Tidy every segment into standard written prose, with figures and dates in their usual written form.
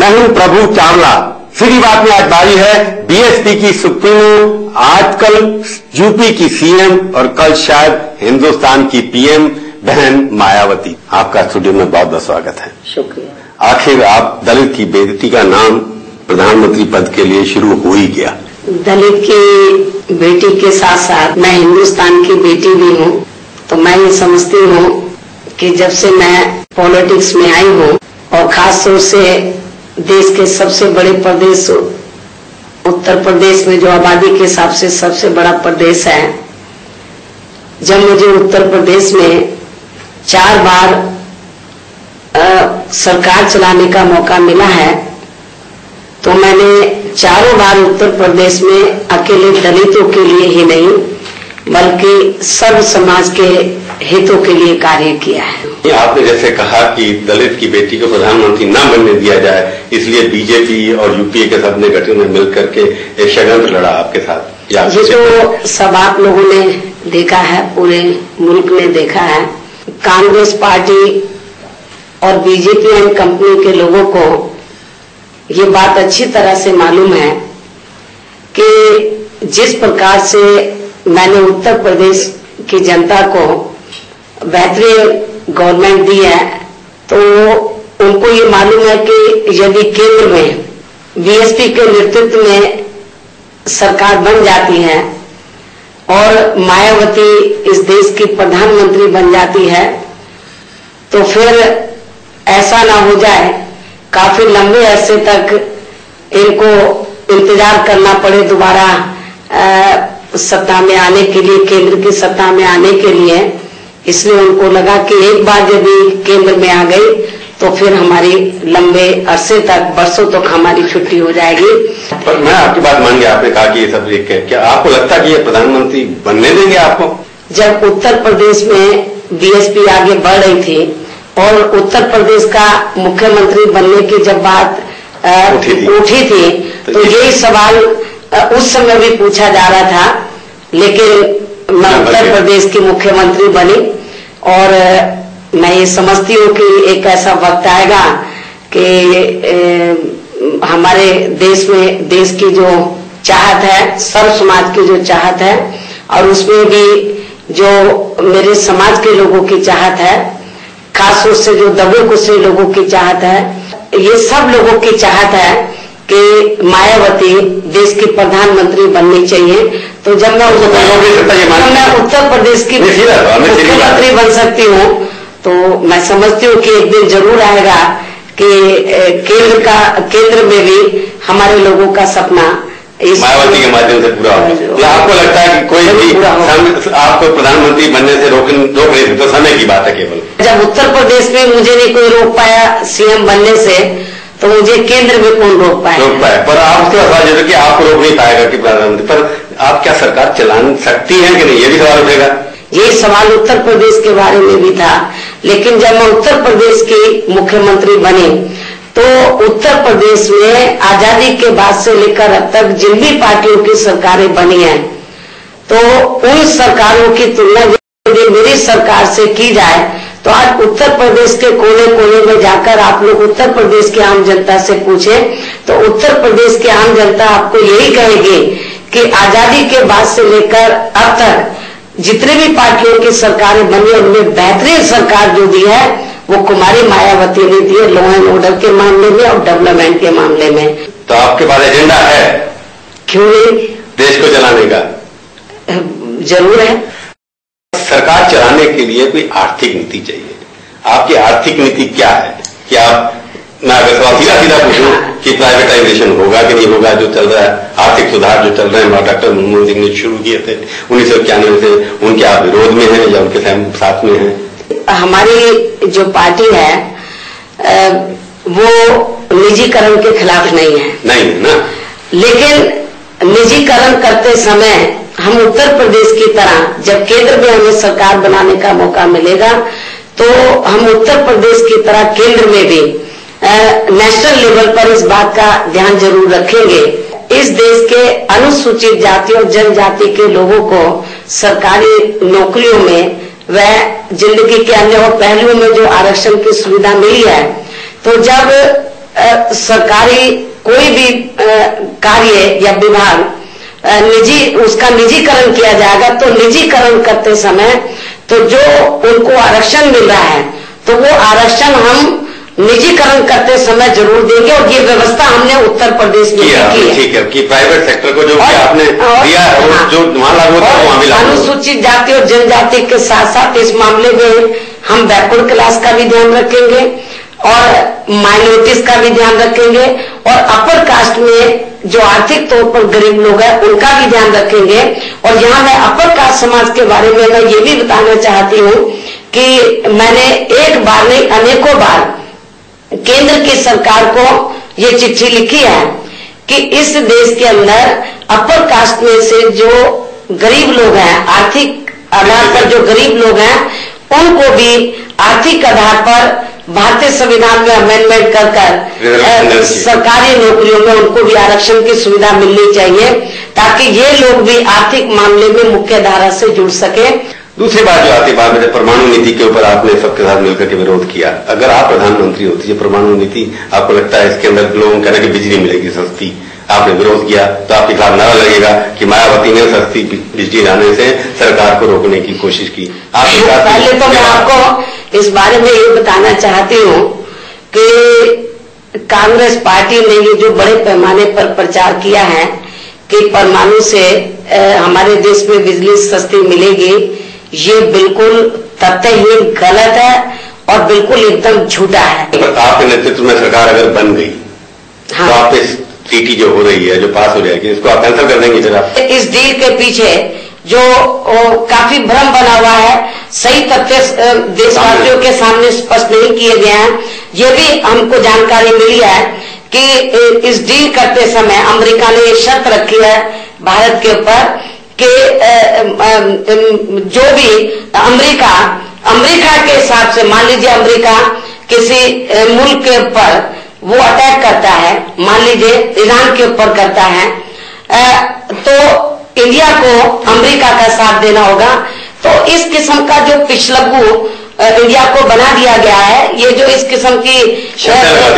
मैं हूं प्रभु चावला। सीधी बात में आज बारी है बीएसपी की सुप्रीमो, आजकल यूपी की सीएम और कल शायद हिंदुस्तान की पीएम बहन मायावती। आपका स्टूडियो में बहुत बहुत स्वागत है। शुक्रिया। आखिर आप दलित की बेटी का नाम प्रधानमंत्री पद के लिए शुरू हो ही गया। दलित की बेटी के साथ साथ मैं हिंदुस्तान की बेटी भी हूँ। तो मैं ये समझती हूँ कि जब से मैं पॉलिटिक्स में आई हूँ और खास तौर से देश के सबसे बड़े प्रदेश उत्तर प्रदेश में जो आबादी के हिसाब से सबसे बड़ा प्रदेश है, जब मुझे उत्तर प्रदेश में 4 बार सरकार चलाने का मौका मिला है, तो मैंने चारों बार उत्तर प्रदेश में अकेले दलितों के लिए ही नहीं बल्कि सर्व समाज के हितों के लिए कार्य किया है। आपने जैसे कहा कि दलित की बेटी को प्रधानमंत्री न बनने दिया जाए, इसलिए बीजेपी और यूपीए के सबने गठन में मिलकर के एक षड्यंत्र लड़ा आपके साथ। ये तो सब आप लोगों ने देखा है, पूरे मुल्क ने देखा है। कांग्रेस पार्टी और बीजेपी एंड कंपनी के लोगों को ये बात अच्छी तरह से मालूम है कि जिस प्रकार से मैंने उत्तर प्रदेश की जनता को बेहतरीन गवर्नमेंट दी है, तो उनको ये मालूम है कि यदि केंद्र में बीएसपी के नेतृत्व में सरकार बन जाती है और मायावती इस देश की प्रधानमंत्री बन जाती है, तो फिर ऐसा ना हो जाए काफी लंबे अरसे तक इनको इंतजार करना पड़े दोबारा सत्ता में आने के लिए, केंद्र की सत्ता में आने के लिए। इसलिए उनको लगा कि एक बार यदि केंद्र में आ गई तो फिर हमारी लंबे अरसे तक, बरसों तक हमारी छुट्टी हो जाएगी। पर मैं आपकी बात मान गया, आपने कहा कि ये सब एक है। क्या आपको लगता है कि ये प्रधानमंत्री बनने देंगे आपको? जब उत्तर प्रदेश में बीएसपी आगे बढ़ रही थी और उत्तर प्रदेश का मुख्यमंत्री बनने की जब बात उठी थी तो यही सवाल उस समय भी पूछा जा रहा था, लेकिन मैं उत्तर प्रदेश की मुख्यमंत्री बनी और मैं ये समझती हूँ कि एक ऐसा वक्त आएगा कि हमारे देश में देश की जो चाहत है, सर्व समाज की जो चाहत है और उसमें भी जो मेरे समाज के लोगों की चाहत है, खास तौर से जो दबे कुचले लोगों की चाहत है, ये सब लोगों की चाहत है कि मायावती देश की प्रधानमंत्री बननी चाहिए। तो जब मैं उत्तर प्रदेश की मुख्यमंत्री बन सकती हूँ तो मैं समझती हूँ कि एक दिन जरूर आएगा कि केंद्र में भी हमारे लोगों का सपना इस मायावती के माध्यम से पूरा हो। तो आपको लगता है कि कोई भी आपको प्रधानमंत्री बनने से रोक नहीं सकता, तो समय की बात है केवल। जब उत्तर प्रदेश में मुझे नहीं कोई रोक पाया सीएम बनने से, तो मुझे केंद्र में कौन रोक पाए? पर आप उसके बाद कि आपको रोक नहीं पाएगा कि प्रधानमंत्री, पर आप क्या सरकार चला सकती हैं कि नहीं, ये भी सवाल उठेगा। ये सवाल उत्तर प्रदेश के बारे में भी था, लेकिन जब मैं उत्तर प्रदेश की मुख्यमंत्री बनी तो उत्तर प्रदेश में आजादी के बाद से लेकर अब तक जिन भी पार्टियों की सरकारें बनी हैं, तो उन सरकारों की तुलना यदि मेरी सरकार से की जाए तो आज उत्तर प्रदेश के कोने कोने में जाकर आप लोग उत्तर प्रदेश की आम जनता से पूछे तो उत्तर प्रदेश की आम जनता आपको यही कहेगी कि आजादी के बाद से लेकर अब तक जितने भी पार्टियों की सरकारें बनी उनमें बेहतरीन सरकार जो दी है वो कुमारी मायावती ने दी है, लॉ एंड ऑर्डर के मामले में और डेवलपमेंट के मामले में। तो आपके पास एजेंडा है? क्यों नहीं, देश को चलाने का जरूर है। सरकार चलाने के लिए कोई आर्थिक नीति चाहिए। आपकी आर्थिक नीति क्या है? क्या मैं अगर सवाल सीधा पूछूं कि प्राइवेटाइजेशन होगा कि नहीं होगा, जो चल रहा है आर्थिक सुधार जो चल रहे हैं डॉक्टर मनमोहन सिंह ने शुरू किए थे 1991 से, उनके आप विरोध में हैं या उनके साथ में हैं? हमारी जो पार्टी है वो निजीकरण के खिलाफ नहीं है ना, लेकिन निजीकरण करते समय हम उत्तर प्रदेश की तरह जब केंद्र में हमें सरकार बनाने का मौका मिलेगा तो हम उत्तर प्रदेश की तरह केंद्र में भी नेशनल लेवल पर इस बात का ध्यान जरूर रखेंगे। इस देश के अनुसूचित जाति और जनजाति के लोगों को सरकारी नौकरियों में व जिंदगी के अन्य और पहलुओं में जो आरक्षण की सुविधा मिली है, तो जब सरकारी कोई भी कार्य या विभाग उसका निजीकरण किया जाएगा, तो निजीकरण करते समय तो जो उनको आरक्षण मिल रहा है तो वो आरक्षण हम निजीकरण करते समय जरूर देंगे, और ये व्यवस्था हमने उत्तर प्रदेश में की है। ठीक है कि प्राइवेट सेक्टर को जो आपने दिया है वो जो वहां लागू होता है वहां भी लागू। अनुसूचित जाति और जनजाति के साथ साथ इस मामले में हम बैकवर्ड क्लास का भी ध्यान रखेंगे और माइनॉरिटीज का भी ध्यान रखेंगे, और अपर कास्ट में जो आर्थिक तौर पर गरीब लोग हैं उनका भी ध्यान रखेंगे। और यहाँ मैं अपर कास्ट समाज के बारे में मैं ये भी बताना चाहती हूँ कि मैंने एक बार नहीं अनेकों बार केंद्र की सरकार को ये चिट्ठी लिखी है कि इस देश के अंदर अपर कास्ट में से जो गरीब लोग हैं, आर्थिक आधार पर जो गरीब लोग हैं, उनको भी आर्थिक आधार पर भारतीय संविधान में अमेंडमेंट कर सरकारी नौकरियों में उनको भी आरक्षण की सुविधा मिलनी चाहिए, ताकि ये लोग भी आर्थिक मामले में मुख्य धारा से जुड़ सके। दूसरी बात जो आती बात में परमाणु नीति के ऊपर आपने सबके साथ मिलकर के विरोध किया। अगर आप प्रधानमंत्री होती है परमाणु नीति, आपको लगता है इसके अंदर लोगों कहना कि बिजली मिलेगी सस्ती, आपने विरोध किया तो आपके खिलाफ नारा लगेगा कि मायावती ने सस्ती बिजली लाने से सरकार को रोकने की कोशिश की। पहले तो मैं आपको इस बारे में ये बताना चाहती हूँ कि कांग्रेस पार्टी ने ये जो बड़े पैमाने पर प्रचार किया है कि परमाणु से हमारे देश में बिजली सस्ती मिलेगी, ये बिल्कुल तथ्यहीन गलत है और बिल्कुल एकदम झूठा है। आपके नेतृत्व में सरकार अगर बन गई तो आप इस सीटी जो हो रही है जो पास हो जाएगी इसको आप कैंसिल कर देंगे? फिर आप इस डील के पीछे जो काफी भ्रम बना हुआ है, सही तथ्य देशवासियों के सामने स्पष्ट नहीं किए गए हैं। ये भी हमको जानकारी मिली है कि इस डील करते समय अमेरिका ने ये शर्त रखी है भारत के ऊपर कि जो भी अमेरिका के हिसाब से, मान लीजिए अमेरिका किसी मुल्क के ऊपर वो अटैक करता है, मान लीजिए ईरान के ऊपर करता है, तो इंडिया को अमेरिका का साथ देना होगा। तो इस किस्म का जो पिछलग्गू इंडिया को बना दिया गया है, ये जो इस किस्म की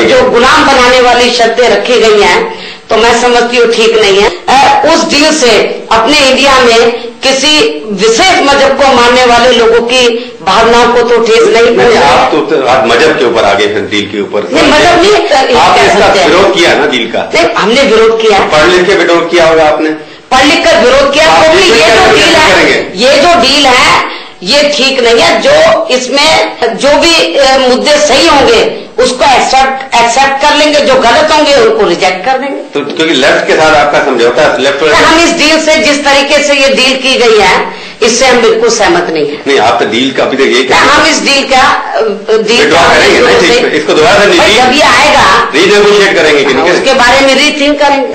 जो गुलाम बनाने वाली शर्तें रखी गई हैं, तो मैं समझती हूँ ठीक नहीं है। उस डील से अपने इंडिया में किसी विशेष मजहब को मानने वाले लोगों की भावनाओं को तो ठेस नहीं। आप मजहब के ऊपर आगे फिर डील के ऊपर मजहब नहीं, आपने विरोध किया ना डील का? नहीं, हमने विरोध किया। पढ़ लिख के विरोध किया होगा आपने? पढ़ लिख कर विरोध किया, क्योंकि ये जो डील है ये ठीक नहीं है। जो इसमें जो भी मुद्दे सही होंगे उसको एक्सेप्ट कर लेंगे, जो गलत होंगे उनको रिजेक्ट कर देंगे। तो क्योंकि लेफ्ट के साथ आपका समझौता है, लेफ्ट हम इस डील से, जिस तरीके से ये डील की गई है, इससे हम बिल्कुल सहमत नहीं है। नहीं, आप तो डील का अभी तक ये हम इस डील का इसको दोबारा जब ये आएगा रीनेगोशिएट करेंगे, उसके बारे में रीथिंक करेंगे।